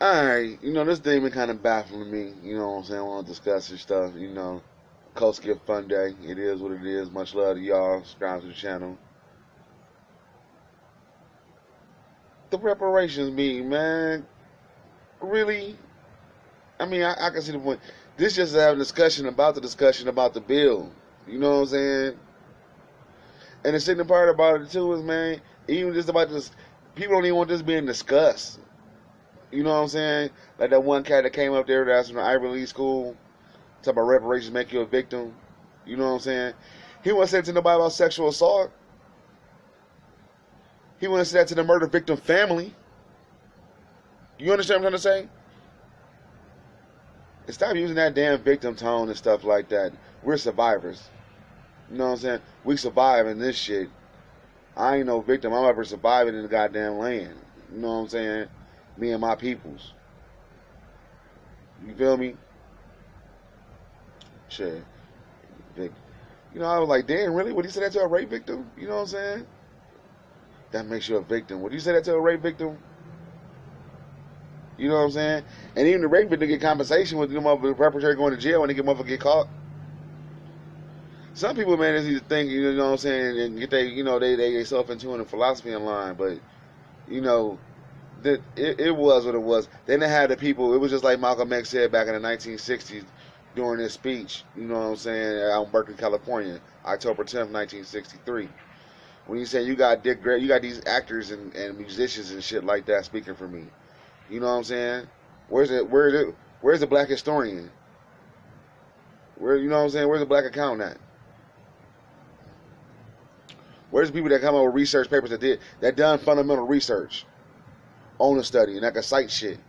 Alright, this thing been kind of baffling me. You know what I'm saying? I want to discuss this stuff. Coast Gift Fun Day. It is what it is. Much love to y'all. Subscribe to the channel. The reparations meeting, man. Really? I mean, I can see the point. This just having a discussion about the bill. You know what I'm saying? And the sickening part about it, too, is, man, even just about this, people don't even want this being discussed. You know what I'm saying? Like that one cat that came up there that's from the Ivy League school, talking about reparations make you a victim. You know what I'm saying? He wouldn't say to nobody about sexual assault. He wouldn't say that to the murder victim family. You understand what I'm trying to say? And stop using that damn victim tone and stuff like that. We're survivors. You know what I'm saying? We survive in this shit. I ain't no victim. I'm ever surviving in the goddamn land. You know what I'm saying? Me and my peoples. You feel me? Shit. I was like, damn, really? Would he say that to a rape victim? You know what I'm saying? That makes you a victim. Would you say that to a rape victim? You know what I'm saying? And even the rape victim get compensation with the perpetrator going to jail when they get caught. Some people, man, just need to think, you know what I'm saying, and get they self in tune and philosophy in line. But, that it was what it was. They didn't have the people. It was just like Malcolm X said back in the 1960s during his speech. You know what I'm saying? Out in Berkeley, California, October 10th, 1963. When he said you got these actors and musicians and shit like that speaking for me. You know what I'm saying? Where's the black historian? You know what I'm saying? Where's the black accountant at? Where's the people that come up with research papers that done fundamental research on the study and that can cite shit?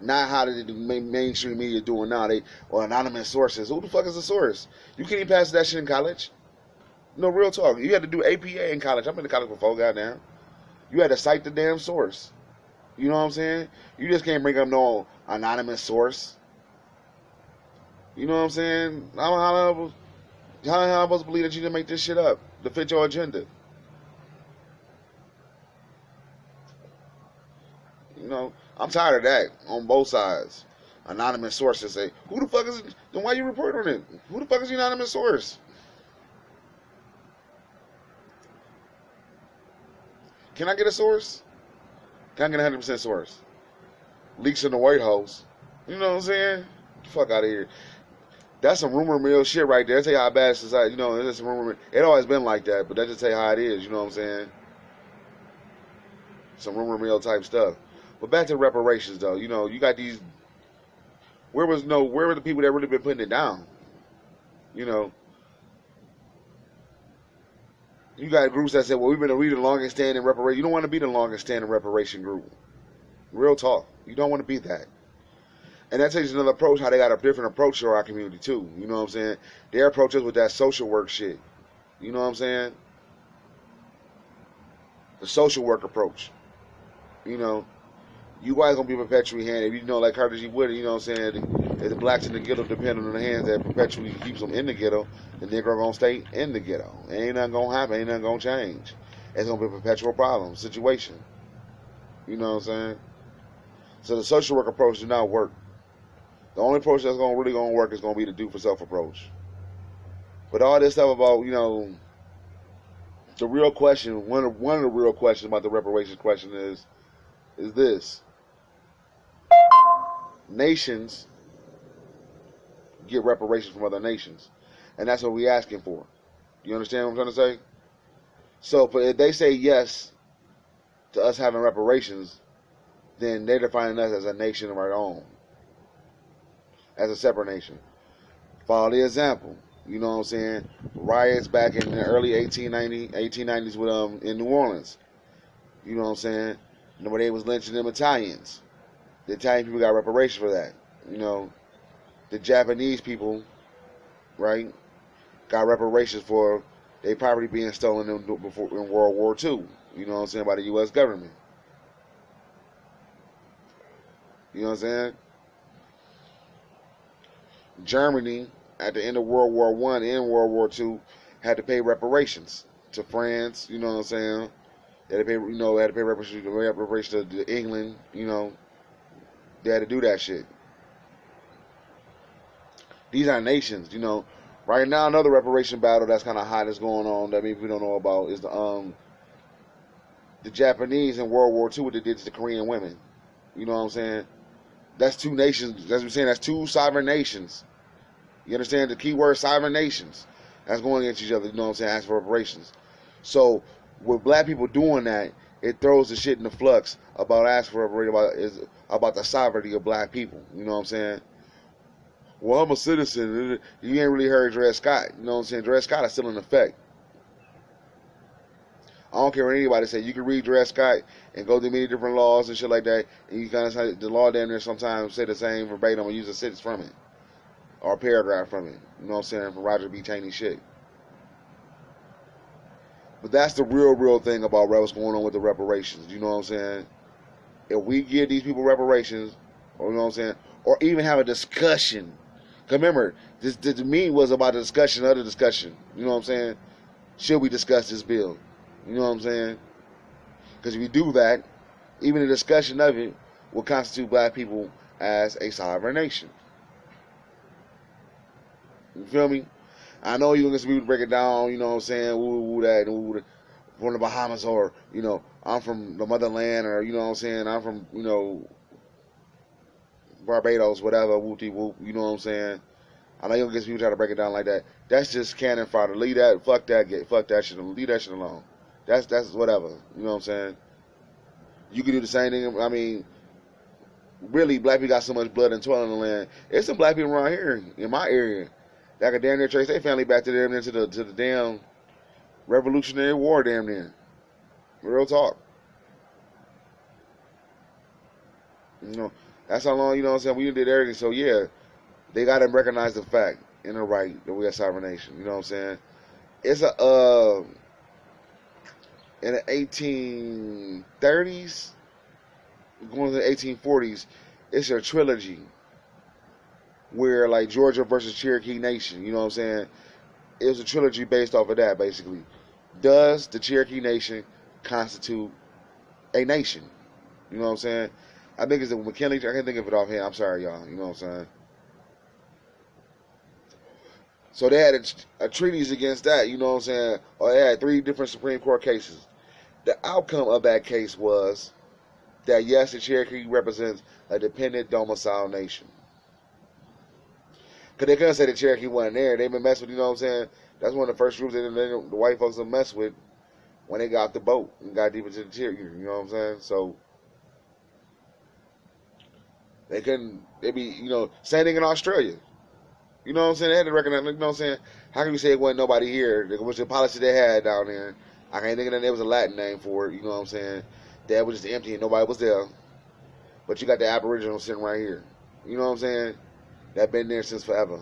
Not how the mainstream media doing now. Or anonymous sources. Who the fuck is a source? You can't even pass that shit in college. No, real talk. You had to do APA in college. I've been to college before, goddamn. You had to cite the damn source. You know what I'm saying? You just can't bring up no anonymous source. You know what I'm saying? How am I supposed to believe that you didn't make this shit up to fit your agenda? I'm tired of that on both sides. Anonymous sources say, who the fuck is it? Then why you report on it? Who the fuck is the anonymous source? Can I get a source? Can I get a 100% source? Leaks in the White House. You know what I'm saying? Get the fuck out of here. That's some rumor mill shit right there. That's tell you how bad society, it's some rumor mill. It always been like that, but that just tell you how it is, you know what I'm saying? Some rumor mill type stuff. But back to the reparations though, you got these, where were the people that really been putting it down? You got groups that said, well, we the longest standing reparation. You don't want to be the longest standing reparation group. Real talk. You don't want to be that. And that takes another approach, how they got a different approach to our community too. You know what I'm saying? Their approach is with that social work shit. You know what I'm saying? The social work approach. You guys gonna be perpetually handed. Like Carter G. Wood, you know what I'm saying? If the blacks in the ghetto depend on the hands that perpetually keeps them in the ghetto, the Negro gonna stay in the ghetto. Ain't nothing gonna happen. Ain't nothing gonna change. It's gonna be a perpetual problem situation. You know what I'm saying? So the social work approach does not work. The only approach that's really gonna work is gonna be the do for self approach. But all this stuff about the real question, one of the real questions about the reparations question is this: nations get reparations from other nations, and that's what we're asking for. You understand what I'm trying to say? So if they say yes to us having reparations, then they're defining us as a nation of our own, as a separate nation. Follow the example. You know what I'm saying? Riots back in the early 1890s with in New Orleans. You know what I'm saying? Nobody was lynching them Italians. The Italian people got reparations for that. The Japanese people, right, got reparations for their property being stolen in World War II. You know what I'm saying? By the U.S. government. You know what I'm saying? Germany, at the end of World War I and World War II, had to pay reparations to France. You know what I'm saying? They had to pay, reparations to England. They had to do that shit. These are nations, you know. Right now, another reparation battle that's kind of hot is going on that maybe we don't know about is the Japanese in World War II, what they did to the Korean women. You know what I'm saying? That's two nations. That's what I'm saying. That's two sovereign nations. You understand the key word, sovereign nations. That's going against each other. You know what I'm saying? Asking for reparations. So with black people doing that, it throws the shit in the flux about asking for reparations about the sovereignty of black people. You know what I'm saying? Well, I'm a citizen. You ain't really heard Dred Scott. You know what I'm saying? Dred Scott is still in effect. I don't care what anybody say. You can read Dred Scott and go through many different laws and shit like that, and you kind of say the law down there sometimes say the same verbatim or use a sentence from it or a paragraph from it. You know what I'm saying? From Roger B. Taney shit. But that's the real thing about what's going on with the reparations. You know what I'm saying? If we give these people reparations, or you know what I'm saying, or even have a discussion. Cause remember, the meeting was about a discussion of the discussion. You know what I'm saying? Should we discuss this bill? You know what I'm saying? Because if you do that, even the discussion of it will constitute black people as a sovereign nation. You feel me? I know you're going to people break it down, you know what I'm saying, woo that, woo from the Bahamas, or, you know, I'm from the motherland, or, you know what I'm saying, I'm from, you know, Barbados, whatever, whoop-de-whoop, you know what I'm saying? I know you'll get people try to break it down like that. That's just cannon fodder. Leave that, fuck that shit, leave that shit alone. That's whatever, you know what I'm saying? You can do the same thing. I mean, really, black people got so much blood and toil in the land. There's some black people around here in my area that could damn near trace their family back to the damn Revolutionary War, damn near. Real talk. You know, that's how long, you know what I'm saying, we did everything. So yeah, they gotta recognize the fact and the right that we are a sovereign nation. You know what I'm saying? It's a in the 1830s, going to the 1840s, it's a trilogy where, like, Georgia versus Cherokee Nation, you know what I'm saying? It was a trilogy based off of that, basically. Does the Cherokee Nation constitute a nation? You know what I'm saying? I think it's the McKinley, I can't think of it offhand. I'm sorry, y'all. You know what I'm saying? So they had a treaties against that, you know what I'm saying? Or they had 3 different Supreme Court cases. The outcome of that case was that, yes, the Cherokee represents a dependent domicile nation. Because they couldn't say the Cherokee wasn't there. They've been messing with, you know what I'm saying? That's one of the first groups that the white folks have messed with when they got off the boat and got deep into the Cherokee, you know what I'm saying? So they couldn't, they be, you know, same thing in Australia. You know what I'm saying? They had to recognize, you know what I'm saying? How can you say it wasn't nobody here? It was the policy they had down there. I can't think of that. There was a Latin name for it, you know what I'm saying? That was just empty and nobody was there. But you got the Aboriginals sitting right here. You know what I'm saying? That been there since forever.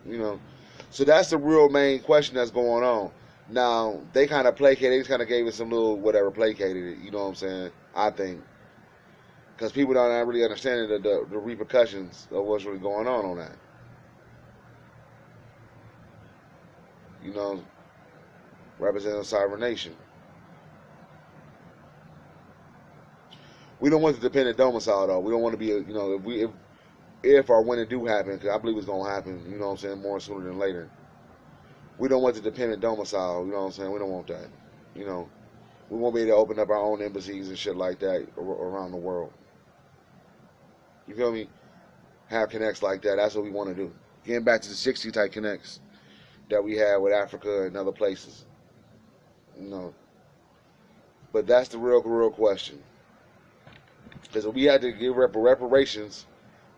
You know? So that's the real main question that's going on. Now, they kind of placated, they just kind of gave it some little whatever, placated it, you know what I'm saying? I think. Because people don't really understand the repercussions of what's really going on that. You know, representing a sovereign nation. We don't want the dependent domicile, though. We don't want to be, you know, if or when it do happen, because I believe it's going to happen, you know what I'm saying, more sooner than later. We don't want the dependent domicile, you know what I'm saying? We don't want that, you know. We won't be able to open up our own embassies and shit like that around the world. You feel me? Have connects like that. That's what we want to do. Getting back to the 60 type connects that we had with Africa and other places. You know. But that's the real question. Because if we had to give reparations,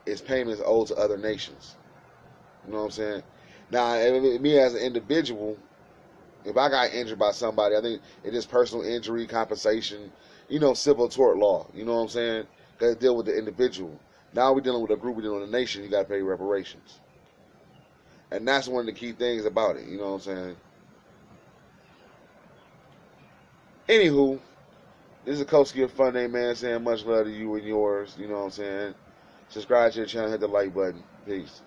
it's payments owed to other nations. You know what I'm saying? Now, me as an individual, if I got injured by somebody, I think it is personal injury, compensation, you know, civil tort law. You know what I'm saying? Because it deal with the individual. Now we're dealing with a group, we're dealing with a nation, you got to pay reparations. And that's one of the key things about it, you know what I'm saying? Anywho, this is Koski of Fun Day, man, saying much love to you and yours, you know what I'm saying? Subscribe to the channel, hit the like button. Peace.